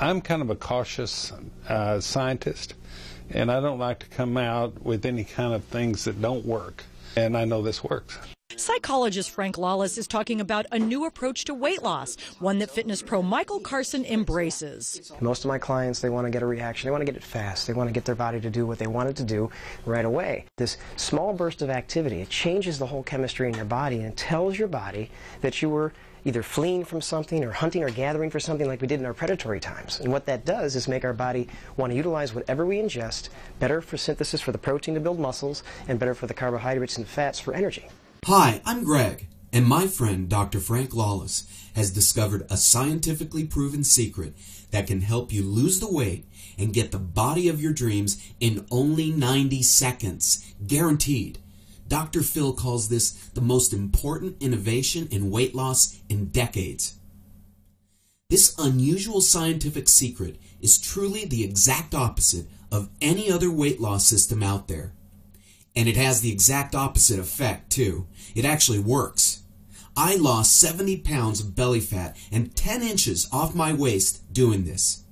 I'm kind of a cautious scientist, and I don't like to come out with any kind of things that don't work. And I know this works. Psychologist Frank Lawless is talking about a new approach to weight loss, one that fitness pro Michael Carson embraces. Most of my clients, they want to get a reaction. They want to get it fast. They want to get their body to do what they want it to do right away. This small burst of activity, it changes the whole chemistry in your body and tells your body that you were either fleeing from something or hunting or gathering for something like we did in our predatory times. And what that does is make our body want to utilize whatever we ingest, better for synthesis for the protein to build muscles, and better for the carbohydrates and fats for energy. Hi, I'm Greg, and my friend Dr. Frank Lawless has discovered a scientifically proven secret that can help you lose the weight and get the body of your dreams in only 90 seconds, guaranteed. Dr. Phil calls this the most important innovation in weight loss in decades. This unusual scientific secret is truly the exact opposite of any other weight loss system out there. And it has the exact opposite effect, too. It actually works. I lost 70 pounds of belly fat and 10 inches off my waist doing this.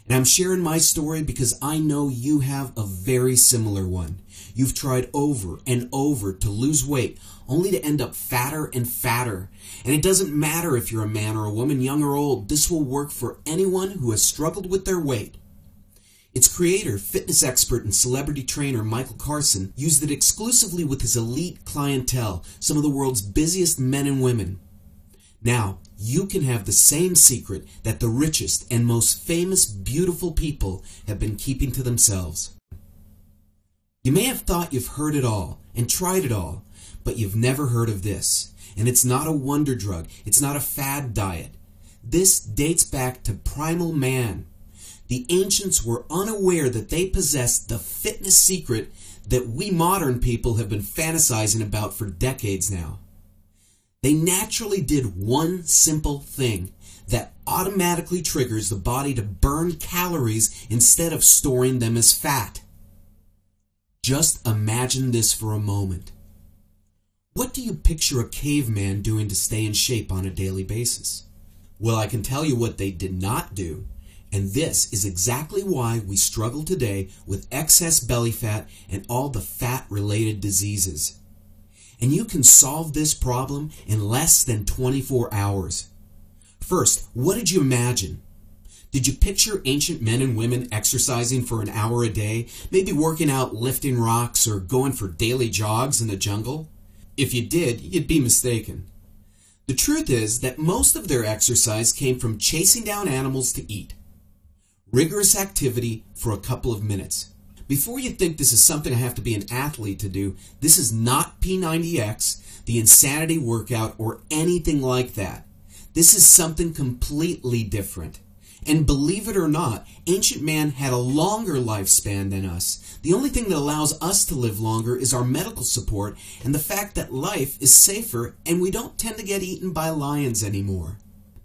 And I'm sharing my story because I know you have a very similar one. You've tried over and over to lose weight, only to end up fatter and fatter. And it doesn't matter if you're a man or a woman, young or old, this will work for anyone who has struggled with their weight. Its creator, fitness expert, and celebrity trainer Michael Carson used it exclusively with his elite clientele, some of the world's busiest men and women. Now, you can have the same secret that the richest and most famous beautiful people have been keeping to themselves. You may have thought you've heard it all and tried it all, but you've never heard of this. And it's not a wonder drug. It's not a fad diet. This dates back to primal man. The ancients were unaware that they possessed the fitness secret that we modern people have been fantasizing about for decades now. They naturally did one simple thing that automatically triggers the body to burn calories instead of storing them as fat. Just imagine this for a moment. What do you picture a caveman doing to stay in shape on a daily basis? Well, I can tell you what they did not do. And this is exactly why we struggle today with excess belly fat and all the fat-related diseases. And you can solve this problem in less than 24 hours. First, what did you imagine? Did you picture ancient men and women exercising for an hour a day, maybe working out lifting rocks or going for daily jogs in the jungle? If you did, you'd be mistaken. The truth is that most of their exercise came from chasing down animals to eat. Rigorous activity for a couple of minutes. Before you think this is something I have to be an athlete to do, this is not P90X, the insanity workout, or anything like that. This is something completely different. And believe it or not, ancient man had a longer lifespan than us. The only thing that allows us to live longer is our medical support and the fact that life is safer and we don't tend to get eaten by lions anymore.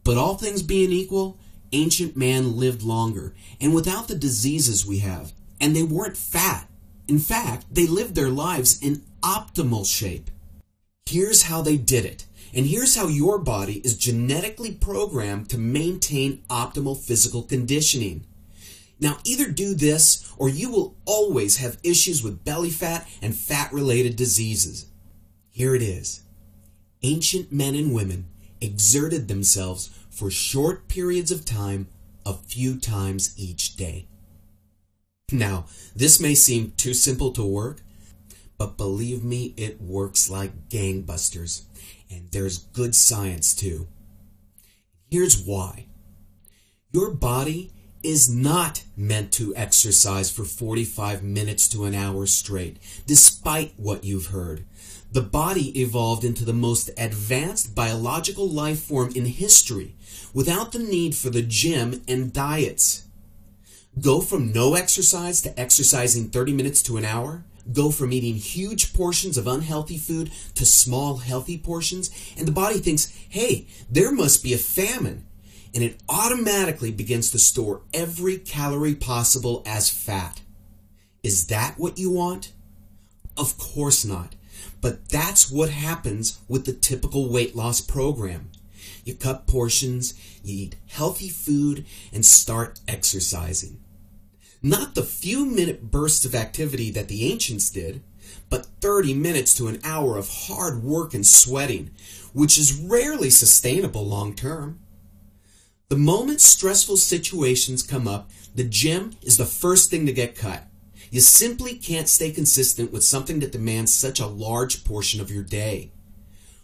But all things being equal, ancient man lived longer and without the diseases we have. And they weren't fat. In fact, they lived their lives in optimal shape. Here's how they did it. And here's how your body is genetically programmed to maintain optimal physical conditioning. Now, either do this or you will always have issues with belly fat and fat-related diseases. Here it is. Ancient men and women exerted themselves for short periods of time a few times each day. Now, this may seem too simple to work, but believe me, it works like gangbusters. And there's good science too. Here's why. Your body is not meant to exercise for 45 minutes to an hour straight, despite what you've heard. The body evolved into the most advanced biological life form in history without the need for the gym and diets. Go from no exercise to exercising 30 minutes to an hour. Go from eating huge portions of unhealthy food to small healthy portions, and the body thinks, hey, there must be a famine, and it automatically begins to store every calorie possible as fat. Is that what you want? Of course not, but that's what happens with the typical weight loss program. You cut portions, you eat healthy food, and start exercising. Not the few-minute bursts of activity that the ancients did, but 30 minutes to an hour of hard work and sweating, which is rarely sustainable long-term. The moment stressful situations come up, the gym is the first thing to get cut. You simply can't stay consistent with something that demands such a large portion of your day.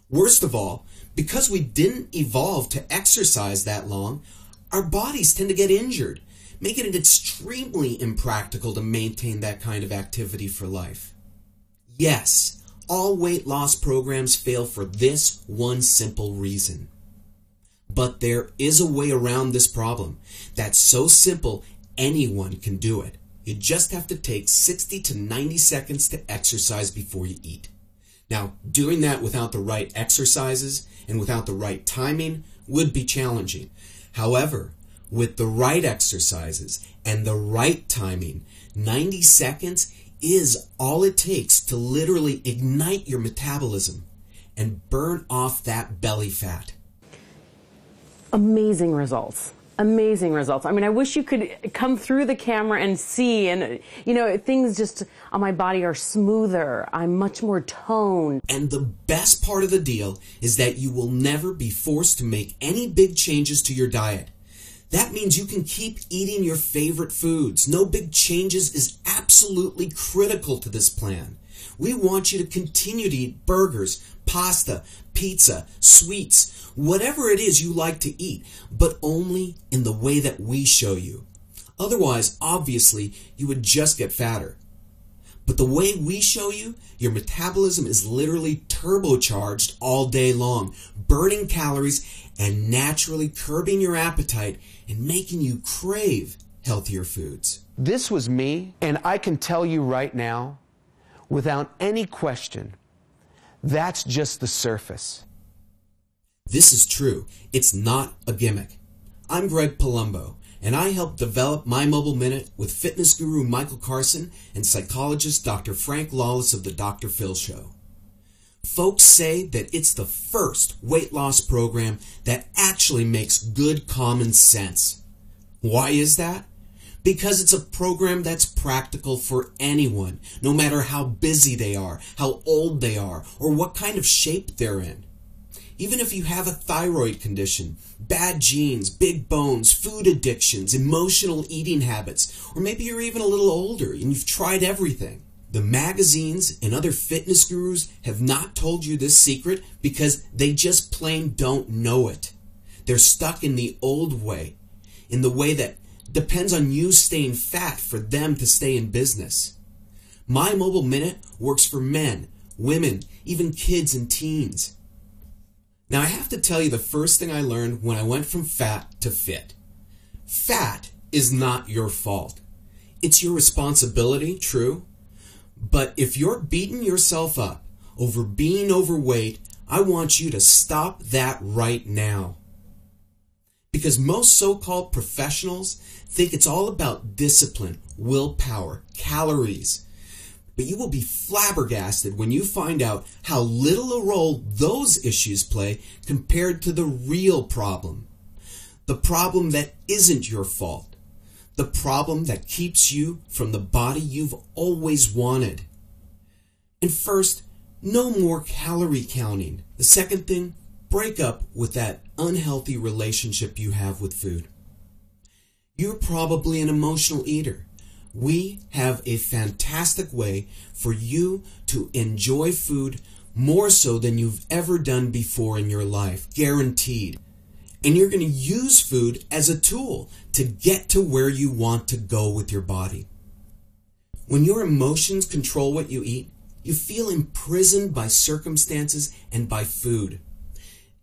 Worst of all, because we didn't evolve to exercise that long, our bodies tend to get injured, making it extremely impractical to maintain that kind of activity for life. Yes, all weight loss programs fail for this one simple reason. But there is a way around this problem that's so simple anyone can do it. You just have to take 60 to 90 seconds to exercise before you eat. Now, doing that without the right exercises and without the right timing would be challenging. However, with the right exercises and the right timing, 90 seconds is all it takes to literally ignite your metabolism and burn off that belly fat. Amazing results. Amazing results. I mean, I wish you could come through the camera and see, and things just on my body are smoother. I'm much more toned. And the best part of the deal is that you will never be forced to make any big changes to your diet. That means you can keep eating your favorite foods. No big changes is absolutely critical to this plan. We want you to continue to eat burgers, pasta, pizza, sweets, whatever it is you like to eat, but only in the way that we show you. Otherwise, obviously, you would just get fatter. But the way we show you, your metabolism is literally turbocharged all day long, burning calories and naturally curbing your appetite and making you crave healthier foods. This was me, and I can tell you right now, without any question, that's just the surface. This is true. It's not a gimmick. I'm Greg Palumbo, and I helped develop My Mobile Minute with fitness guru Michael Carson and psychologist Dr. Frank Lawless of the Dr. Phil Show. Folks say that it's the first weight loss program that actually makes good common sense. Why is that? Because it's a program that's practical for anyone, no matter how busy they are, how old they are, or what kind of shape they're in. Even if you have a thyroid condition, bad genes, big bones, food addictions, emotional eating habits, or maybe you're even a little older and you've tried everything. The magazines and other fitness gurus have not told you this secret because they just plain don't know it. They're stuck in the old way, in the way that depends on you staying fat for them to stay in business. My Mobile Minute works for men, women, even kids and teens. Now I have to tell you the first thing I learned when I went from fat to fit. Fat is not your fault. It's your responsibility, true. But if you're beating yourself up over being overweight, I want you to stop that right now. Because most so-called professionals think it's all about discipline, willpower, calories. But you will be flabbergasted when you find out how little a role those issues play compared to the real problem. The problem that isn't your fault. The problem that keeps you from the body you've always wanted. And first, no more calorie counting. The second thing, break up with that unhealthy relationship you have with food. You're probably an emotional eater. We have a fantastic way for you to enjoy food more so than you've ever done before in your life, guaranteed. And you're going to use food as a tool to get to where you want to go with your body. When your emotions control what you eat, you feel imprisoned by circumstances and by food.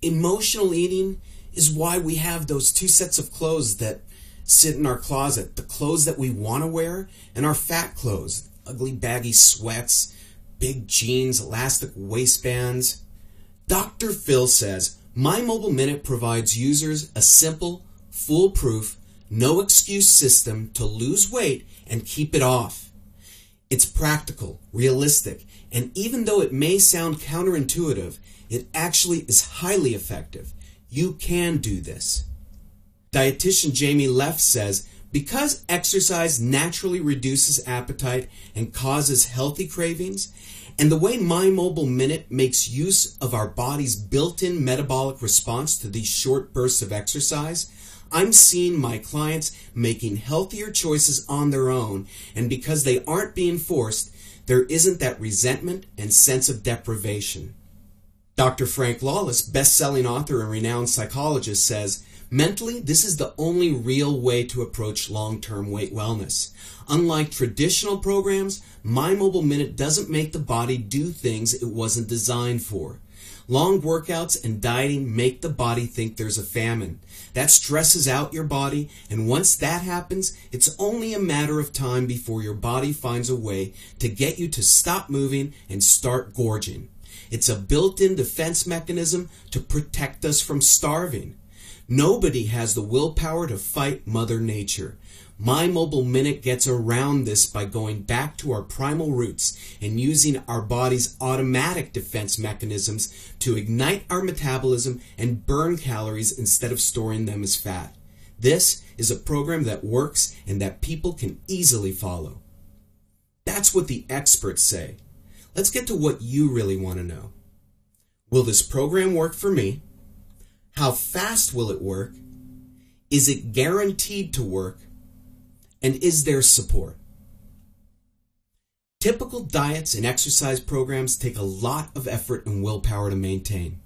Emotional eating is why we have those two sets of clothes that sit in our closet. The clothes that we want to wear and our fat clothes. Ugly baggy sweats, big jeans, elastic waistbands. Dr. Phil says, My Mobile Minute provides users a simple, foolproof, no excuse system to lose weight and keep it off. It's practical, realistic, and even though it may sound counterintuitive, it actually is highly effective. You can do this. Dietitian Jamie Leff says, because exercise naturally reduces appetite and causes healthy cravings, and the way My Mobile Minute makes use of our body's built-in metabolic response to these short bursts of exercise, I'm seeing my clients making healthier choices on their own, and because they aren't being forced, there isn't that resentment and sense of deprivation. Dr. Frank Lawless, best-selling author and renowned psychologist, says, mentally, this is the only real way to approach long-term weight wellness. Unlike traditional programs, My Mobile Minute doesn't make the body do things it wasn't designed for. Long workouts and dieting make the body think there's a famine. That stresses out your body, and once that happens, it's only a matter of time before your body finds a way to get you to stop moving and start gorging. It's a built-in defense mechanism to protect us from starving. Nobody has the willpower to fight Mother Nature. My Mobile Minute gets around this by going back to our primal roots and using our body's automatic defense mechanisms to ignite our metabolism and burn calories instead of storing them as fat. This is a program that works and that people can easily follow. That's what the experts say. Let's get to what you really want to know. Will this program work for me? How fast will it work? Is it guaranteed to work? And is there support? Typical diets and exercise programs take a lot of effort and willpower to maintain.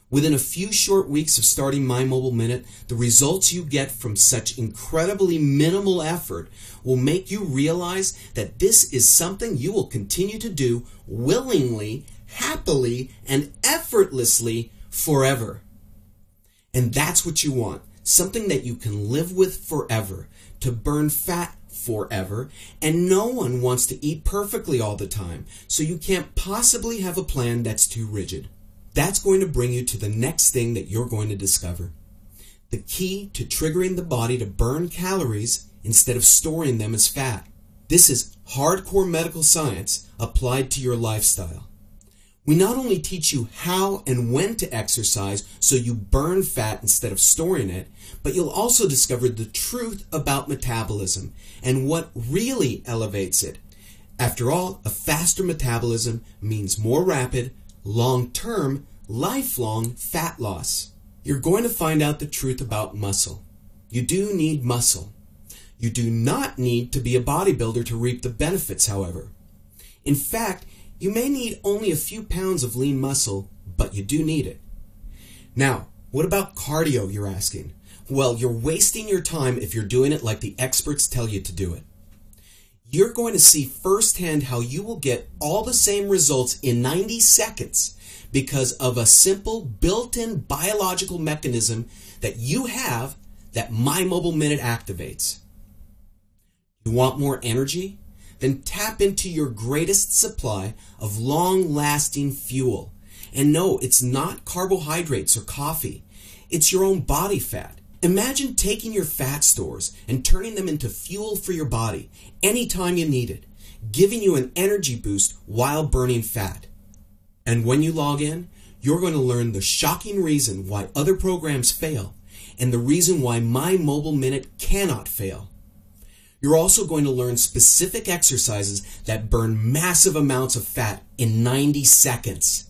Within a few short weeks of starting My Mobile Minute, the results you get from such incredibly minimal effort will make you realize that this is something you will continue to do willingly, happily, and effortlessly forever. And that's what you want, something that you can live with forever, to burn fat forever, and no one wants to eat perfectly all the time, so you can't possibly have a plan that's too rigid. That's going to bring you to the next thing that you're going to discover. The key to triggering the body to burn calories instead of storing them as fat. This is hardcore medical science applied to your lifestyle. We not only teach you how and when to exercise so you burn fat instead of storing it, but you'll also discover the truth about metabolism and what really elevates it. After all, a faster metabolism means more rapid, long-term, lifelong fat loss. You're going to find out the truth about muscle. You do need muscle. You do not need to be a bodybuilder to reap the benefits, however. In fact, you may need only a few pounds of lean muscle, but you do need it. Now, what about cardio, you're asking? Well, you're wasting your time if you're doing it like the experts tell you to do it. You're going to see firsthand how you will get all the same results in 90 seconds because of a simple built-in biological mechanism that you have that My Mobile Minute activates. You want more energy? Then tap into your greatest supply of long-lasting fuel. And no, it's not carbohydrates or coffee. It's your own body fat. Imagine taking your fat stores and turning them into fuel for your body anytime you need it, giving you an energy boost while burning fat. And when you log in, you're going to learn the shocking reason why other programs fail and the reason why My Mobile Minute cannot fail. You're also going to learn specific exercises that burn massive amounts of fat in 90 seconds.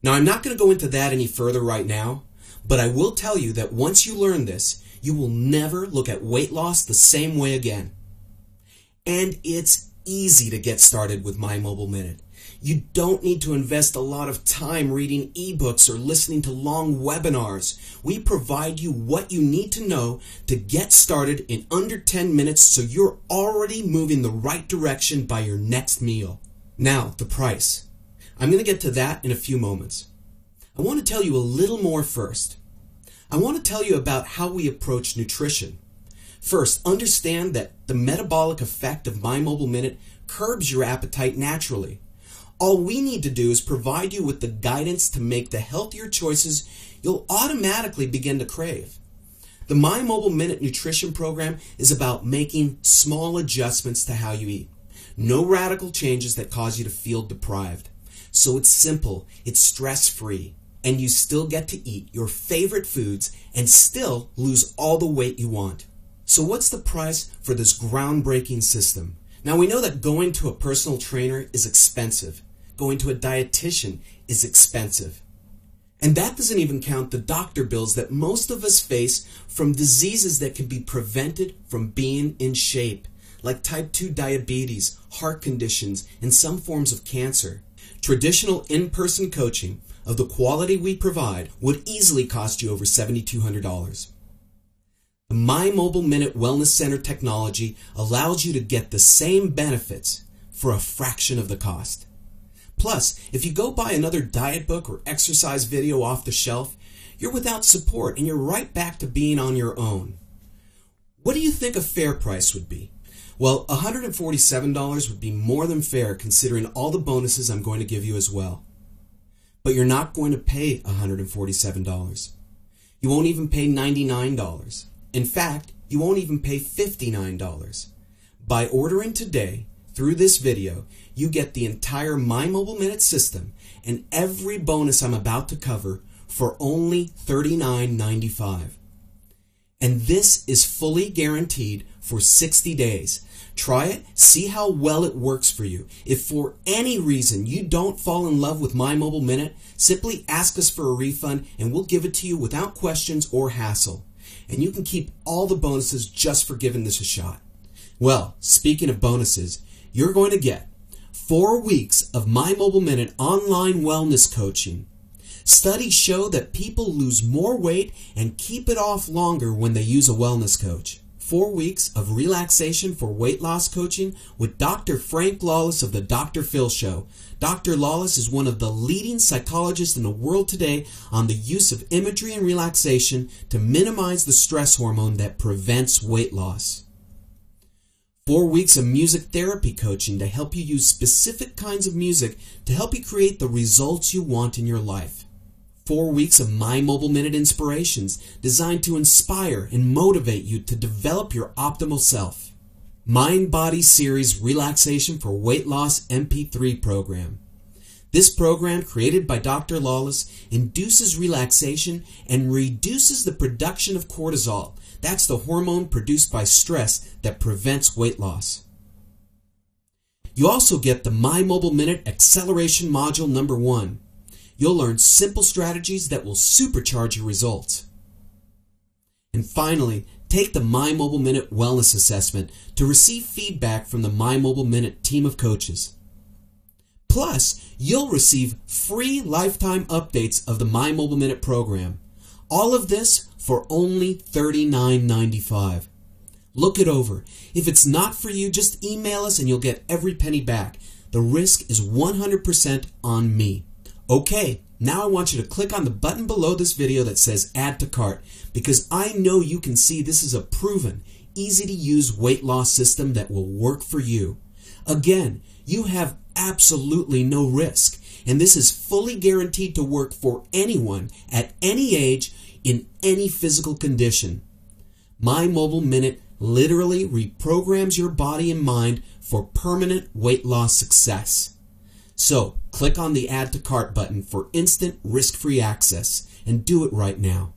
Now, I'm not going to go into that any further right now, but I will tell you that once you learn this, you will never look at weight loss the same way again. And it's easy to get started with My Mobile Minute. You don't need to invest a lot of time reading ebooks or listening to long webinars. We provide you what you need to know to get started in under 10 minutes so you're already moving the right direction by your next meal. Now, the price. I'm going to get to that in a few moments. I want to tell you a little more first. I want to tell you about how we approach nutrition. First, understand that the metabolic effect of My Mobile Minute curbs your appetite naturally. All we need to do is provide you with the guidance to make the healthier choices you'll automatically begin to crave. The My Mobile Minute nutrition program is about making small adjustments to how you eat. No radical changes that cause you to feel deprived. So it's simple, it's stress-free. and you still get to eat your favorite foods and still lose all the weight you want. So what's the price for this groundbreaking system? Now we know that going to a personal trainer is expensive. Going to a dietitian is expensive. And that doesn't even count the doctor bills that most of us face from diseases that can be prevented from being in shape, like type 2 diabetes, heart conditions, and some forms of cancer. Traditional in-person coaching of the quality we provide would easily cost you over $7,200. The My Mobile Minute Wellness Center technology allows you to get the same benefits for a fraction of the cost. Plus, if you go buy another diet book or exercise video off the shelf, you're without support and you're right back to being on your own. What do you think a fair price would be? Well, $147 would be more than fair considering all the bonuses I'm going to give you as well. But you're not going to pay $147. You won't even pay $99. In fact, you won't even pay $59. By ordering today, through this video, you get the entire My Mobile Minute system and every bonus I'm about to cover for only $39.95. And this is fully guaranteed for 60 days. Try it, see how well it works for you. If for any reason you don't fall in love with My Mobile Minute, simply ask us for a refund and we'll give it to you without questions or hassle. And you can keep all the bonuses just for giving this a shot. Well, speaking of bonuses, you're going to get 4 weeks of My Mobile Minute online wellness coaching. Studies show that people lose more weight and keep it off longer when they use a wellness coach. 4 weeks of relaxation for weight loss coaching with Dr. Frank Lawless of the Dr. Phil Show. Dr. Lawless is one of the leading psychologists in the world today on the use of imagery and relaxation to minimize the stress hormone that prevents weight loss. 4 weeks of music therapy coaching to help you use specific kinds of music to help you create the results you want in your life. 4 weeks of My Mobile Minute inspirations designed to inspire and motivate you to develop your optimal self. Mind Body Series Relaxation for Weight Loss MP3 program. This program, created by Dr. Lawless, induces relaxation and reduces the production of cortisol. That's the hormone produced by stress that prevents weight loss. You also get the My Mobile Minute Acceleration Module number 1. You'll learn simple strategies that will supercharge your results. And finally, take the My Mobile Minute Wellness Assessment to receive feedback from the My Mobile Minute team of coaches. Plus, you'll receive free lifetime updates of the My Mobile Minute program. All of this for only $39.95. Look it over. If it's not for you, just email us and you'll get every penny back. The risk is 100% on me. Okay, now I want you to click on the button below this video that says Add to Cart, because I know you can see this is a proven, easy to use weight loss system that will work for you. Again, you have absolutely no risk, and this is fully guaranteed to work for anyone at any age in any physical condition. My Mobile Minute literally reprograms your body and mind for permanent weight loss success. So, click on the Add to Cart button for instant risk-free access and do it right now.